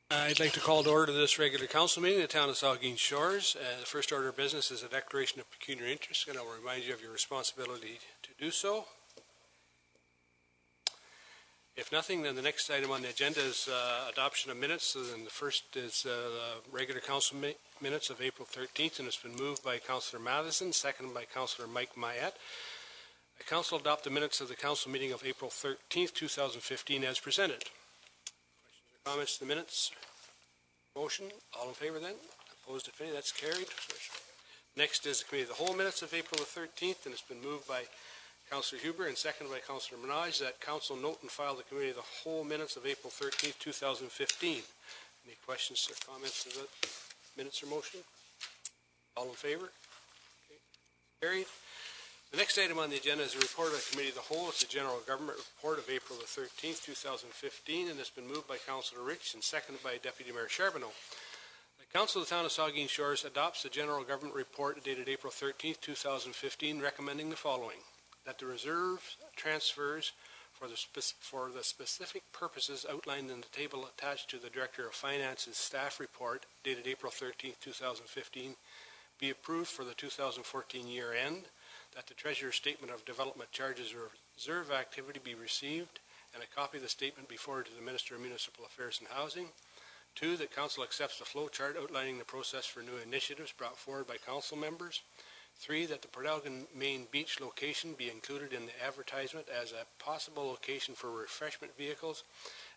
I'd like to call to order this regular council meeting of the town of Saugeen Shores. The first order of business is a declaration of pecuniary interest, and I'll remind you of your responsibility to do so. If nothing, then the next item on the agenda is adoption of minutes. So then the first is the regular council minutes of April 13th, and it's been moved by Councillor Matheson, seconded by Councillor Mike Mayette. The council adopt the minutes of the council meeting of April 13th, 2015 as presented. Questions or comments to the minutes? Motion. All in favor then? Opposed if any? That's carried. Next is the committee of the whole minutes of April the 13th, and it's been moved by Councillor Huber and seconded by Councillor Minaj that council note and file the committee of the whole minutes of April 13th, 2015. Any questions or comments to the minutes or motion? All in favor? Okay. Carried. The next item on the agenda is a report of the committee of the whole. It's the general government report of April the 13th, 2015, and it's been moved by Councillor Rich and seconded by Deputy Mayor Charbonneau. The Council of the Town of Saugeen Shores adopts the general government report dated April 13th, 2015, recommending the following: that the reserve transfers for the specific purposes outlined in the table attached to the Director of Finance's staff report dated April 13, 2015 be approved for the 2014 year end, that the Treasurer's Statement of Development Charges or Reserve Activity be received and a copy of the statement be forwarded to the Minister of Municipal Affairs and Housing. 2, that Council accepts the flow chart outlining the process for new initiatives brought forward by Council members. 3, that the Port Elgin Main Beach location be included in the advertisement as a possible location for refreshment vehicles.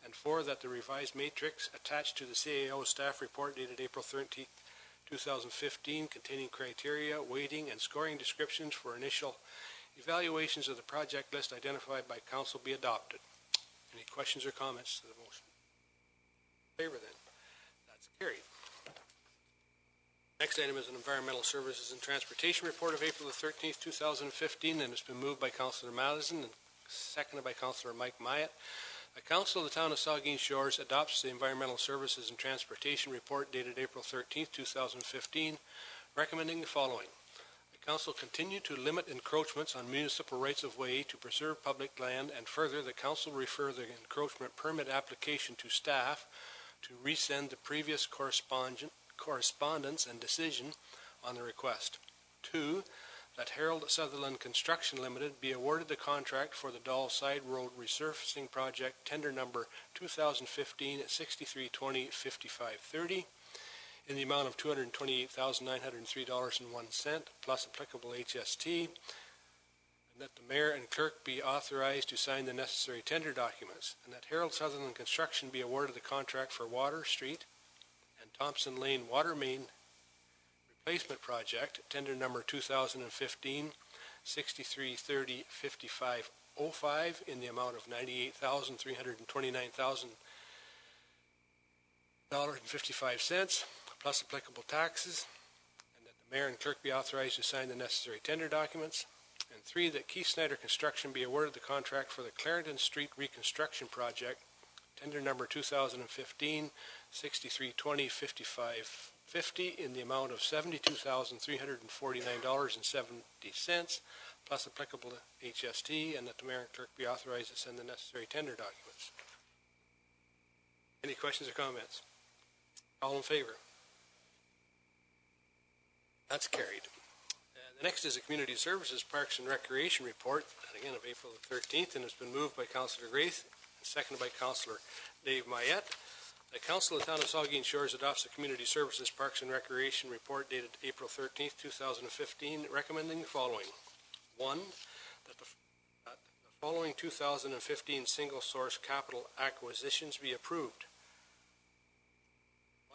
And 4, that the revised matrix attached to the CAO staff report dated April 13, 2015, containing criteria, weighting, and scoring descriptions for initial evaluations of the project list identified by Council be adopted. Any questions or comments to the motion? In favor then? That's carried. Next item is an Environmental Services and Transportation report of April the 13th, 2015, and it's been moved by Councillor Matheson and seconded by Councillor Mike Mayette. The Council of the Town of Saugeen Shores adopts the Environmental Services and Transportation report dated April 13th, 2015, recommending the following: the Council continue to limit encroachments on municipal rights-of-way to preserve public land, and further, the Council refer the encroachment permit application to staff to resend the previous correspondence and decision on the request. 2, that Harold Sutherland Construction Limited be awarded the contract for the Doll Side Road resurfacing project, tender number 2015 at 6320-5530, in the amount of $228,903.01 plus applicable HST, and that the Mayor and Clerk be authorized to sign the necessary tender documents, and that Harold Sutherland Construction be awarded the contract for Water Street and Thompson Lane Water Main Replacement Project, tender number 2015 6330-5505, in the amount of $98,329,055 plus applicable taxes, and that the Mayor and Clerk be authorized to sign the necessary tender documents. And 3, that Keith Snyder Construction be awarded the contract for the Clarendon Street Reconstruction Project, tender number 2015 6320-5550, in the amount of $72,349.70 plus applicable HST, and that the Mayor and Clerk be authorized to send the necessary tender documents. Any questions or comments? All in favor? That's carried. The next is a Community Services, Parks and Recreation report, and again of April the 13th, and it's been moved by Councillor Grace and seconded by Councillor Dave Mayette. The Council of the Town of Saugeen Shores adopts the Community Services, Parks and Recreation report dated April 13th, 2015, recommending the following: 1, that the following 2015 single-source capital acquisitions be approved.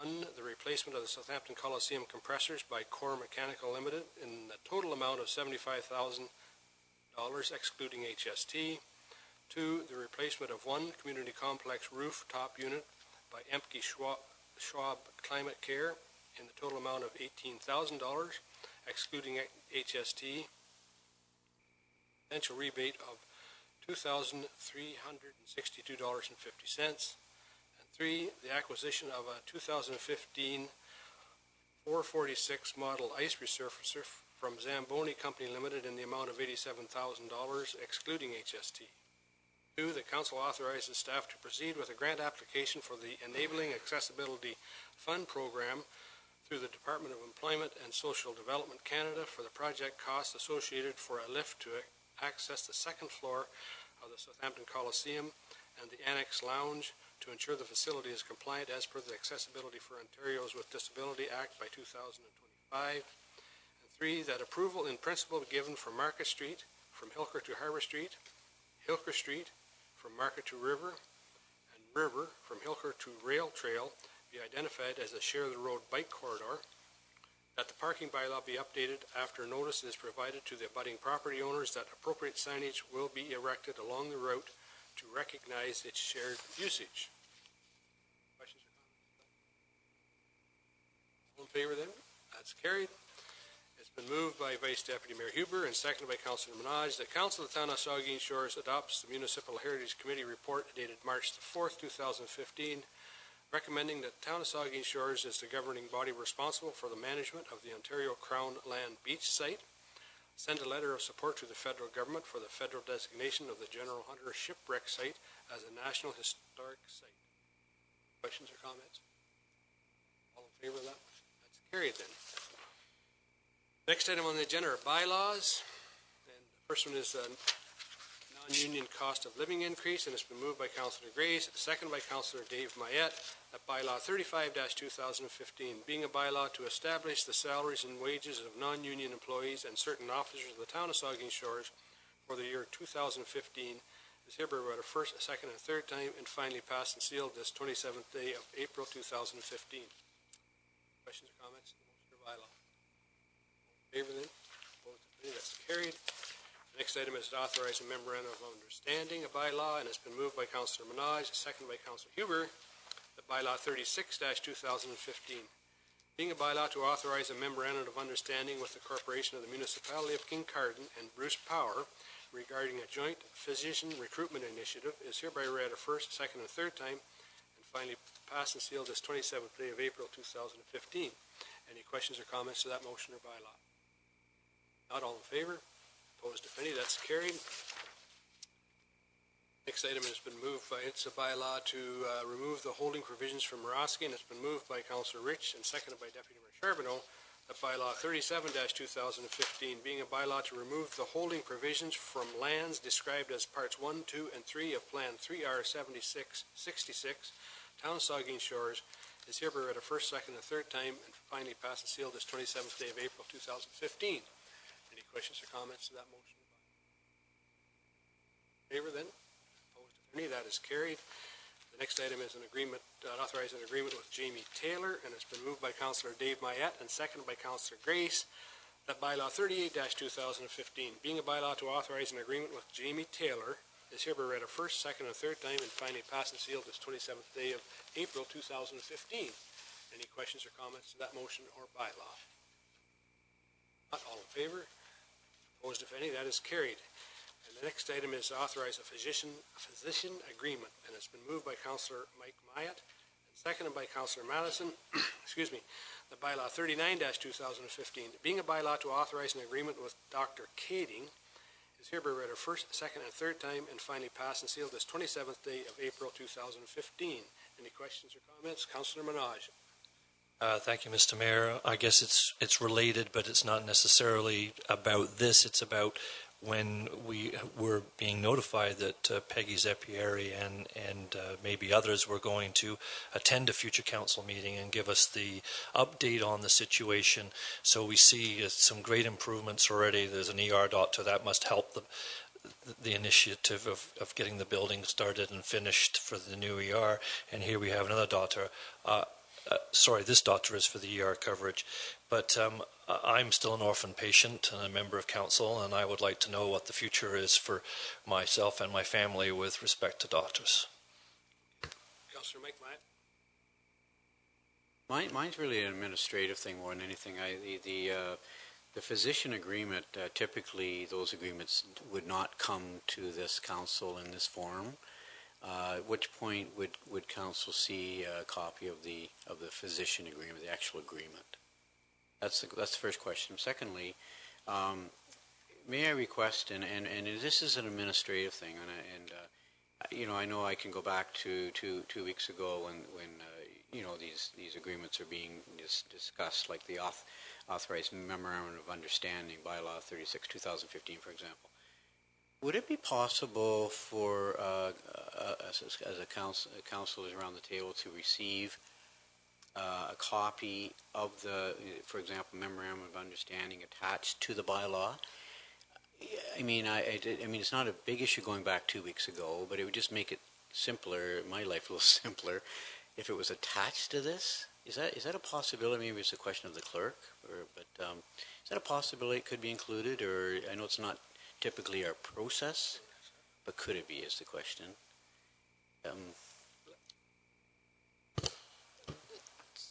1, the replacement of the Southampton Coliseum compressors by Core Mechanical Limited in the total amount of $75,000 excluding HST. 2, the replacement of 1 community complex rooftop unit by Emke Schwab Climate Care in the total amount of $18,000 excluding HST. Potential rebate of $2,362.50. 3, the acquisition of a 2015 446 model ice resurfacer from Zamboni Company Limited in the amount of $87,000 excluding HST. 2, that council authorizes staff to proceed with a grant application for the Enabling Accessibility Fund program through the Department of Employment and Social Development Canada for the project costs associated for a lift to access the second floor of the Southampton Coliseum and the Annex Lounge to ensure the facility is compliant as per the Accessibility for Ontarians with Disability Act by 2025. And 3, that approval in principle be given for Market Street from Hilker to Harbour Street, Hilker Street from Market to River, and River from Hilker to Rail Trail be identified as a share of the road bike corridor, that the parking bylaw be updated after notice is provided to the abutting property owners that appropriate signage will be erected along the route to recognize its shared usage. Questions or comments? All in favor then? That's carried. It's been moved by Vice Deputy Mayor Huber and seconded by Councillor Minaj that Council of the Town of Saugeen Shores adopts the Municipal Heritage Committee report dated March the 4th, 2015, recommending that the Town of Saugeen Shores is the governing body responsible for the management of the Ontario Crown Land Beach site. Send a letter of support to the federal government for the federal designation of the General Hunter Shipwreck Site as a National Historic Site. Questions or comments? All in favor of that? That's carried then. Next item on the agenda are bylaws. And the first one is non-union cost of living increase, and it's been moved by Councillor Grace, seconded by Councillor Dave Mayette, that bylaw 35-2015, being a bylaw to establish the salaries and wages of non-union employees and certain officers of the Town of Saugeen Shores for the year 2015, is hereby read a first, a second, and a third time, and finally passed and sealed this 27th day of April 2015. Questions or comments? The motion or bylaw? All in favor then? Opposed? That's carried. The next item is to authorize a memorandum of understanding, a bylaw, and it's been moved by Councillor Minaj, seconded by Councillor Huber, the bylaw 36-2015, being a bylaw to authorize a memorandum of understanding with the Corporation of the Municipality of Kincardine and Bruce Power regarding a joint physician recruitment initiative, is hereby read a first, second, and third time, and finally passed and sealed this 27th day of April 2015. Any questions or comments to that motion or bylaw? Not. All in favor? Opposed, if any? That's carried. Next item has been moved by, it's a bylaw to remove the holding provisions from Murawski, and it's been moved by Councillor Rich and seconded by Deputy Mayor Charbonneau, that bylaw 37-2015, being a bylaw to remove the holding provisions from lands described as parts 1, 2, and 3 of Plan 3R7666, Town of Saugeen Shores, is hereby read a first, second, and third time, and finally passed and sealed this 27th day of April 2015. Any questions or comments to that motion? In favor then? Opposed, if any? That is carried. The next item is an agreement, authorizing an agreement with Jamie Taylor, and it's been moved by Councillor Dave Mayette and seconded by Councillor Grace, that bylaw 38-2015, being a bylaw to authorize an agreement with Jamie Taylor, is hereby read a first, second, and third time, and finally passed and sealed this 27th day of April 2015. Any questions or comments to that motion or bylaw? Not. All in favor? Opposed, if any? That is carried. And the next item is to authorize a physician agreement, and it's been moved by Councillor Mike Mayette and seconded by Councillor Madison. Excuse me. The bylaw 39-2015, being a bylaw to authorize an agreement with Dr. Kading, is hereby read a first, second, and third time, and finally passed and sealed this 27th day of April 2015. Any questions or comments? Councillor Minaj. Thank you, Mr. Mayor. I guess it's related, but it's not necessarily about this. It's about when we were being notified that Peggy Zepieri and maybe others were going to attend a future council meeting and give us the update on the situation. So we see some great improvements already. There's an ER doctor that must help the initiative of getting the building started and finished for the new ER. And here we have another doctor. Sorry, this doctor is for the ER coverage, but I'm still an orphan patient and a member of council, and I would like to know what the future is for myself and my family with respect to doctors. Councillor Mike Myatt. Mine's really an administrative thing more than anything. The physician agreement, typically those agreements would not come to this council in this form. At which point would council see a copy of the physician agreement, the actual agreement? That's the first question. Secondly, may I request, and this is an administrative thing, and I know I can go back to 2 weeks ago when these agreements are being discussed, like the authorized memorandum of understanding, bylaw 36, 2015, for example. Would it be possible for us as a councilors around the table to receive a copy of the, for example, memorandum of understanding attached to the bylaw? I mean, it's not a big issue going back 2 weeks ago, but it would just make it simpler, my life a little simpler, if it was attached to this. Is that a possibility? Maybe it's a question of the clerk, but is that a possibility it could be included? Or I know it's not typically our process, but could it be? Is the question.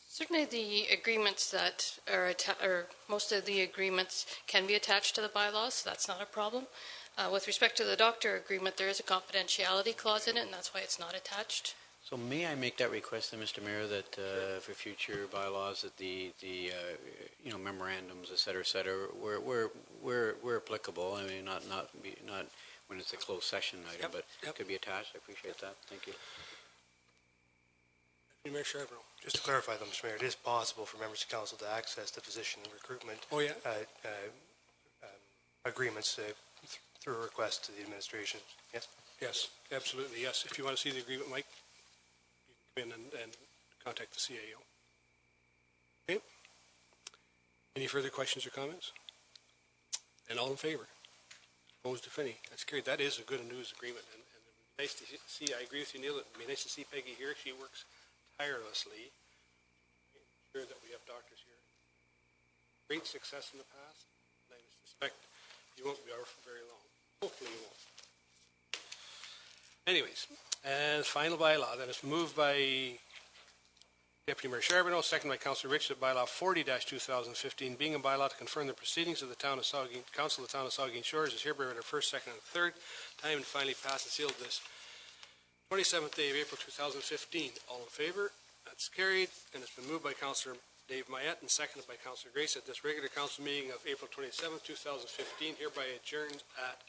Certainly the agreements that are or most of the agreements can be attached to the bylaws, so that's not a problem. With respect to the doctor agreement, there is a confidentiality clause in it, and that's why it's not attached. So may I make that request then, Mr. Mayor, that for future bylaws that the memorandums, et cetera, where applicable. I mean, not when it's a closed session item, but it could be attached. I appreciate that. Thank you. Mayor Charbonneau. Just to clarify, though, Mr. Mayor, it is possible for members of council to access the physician recruitment agreements through a request to the administration. Yes? Yes, absolutely, yes. If you want to see the agreement, Mike, you can come in and contact the CAO. Okay? Any further questions or comments? And all in favor? Opposed, if any? That's carried. That is a good news agreement. And nice to see, I agree with you, Neil, it would be nice to see Peggy here. She works tirelessly, making sure that we have doctors here. Great success in the past, and I suspect you won't be over for very long. Hopefully you won't. Anyways, and final bylaw that is moved by Deputy Mayor Charbonneau, second by Councillor Rich, that bylaw 40-2015, being a bylaw to confirm the proceedings of the town of Saugeen, Council of the Town of Saugeen Shores, is hereby read our first, second, and third time and finally passed and sealed this 27th day of April 2015. All in favor? That's carried, and it's been moved by Councillor Dave Mayette and seconded by Councillor Grace that this regular council meeting of April 27th, 2015 hereby adjourned at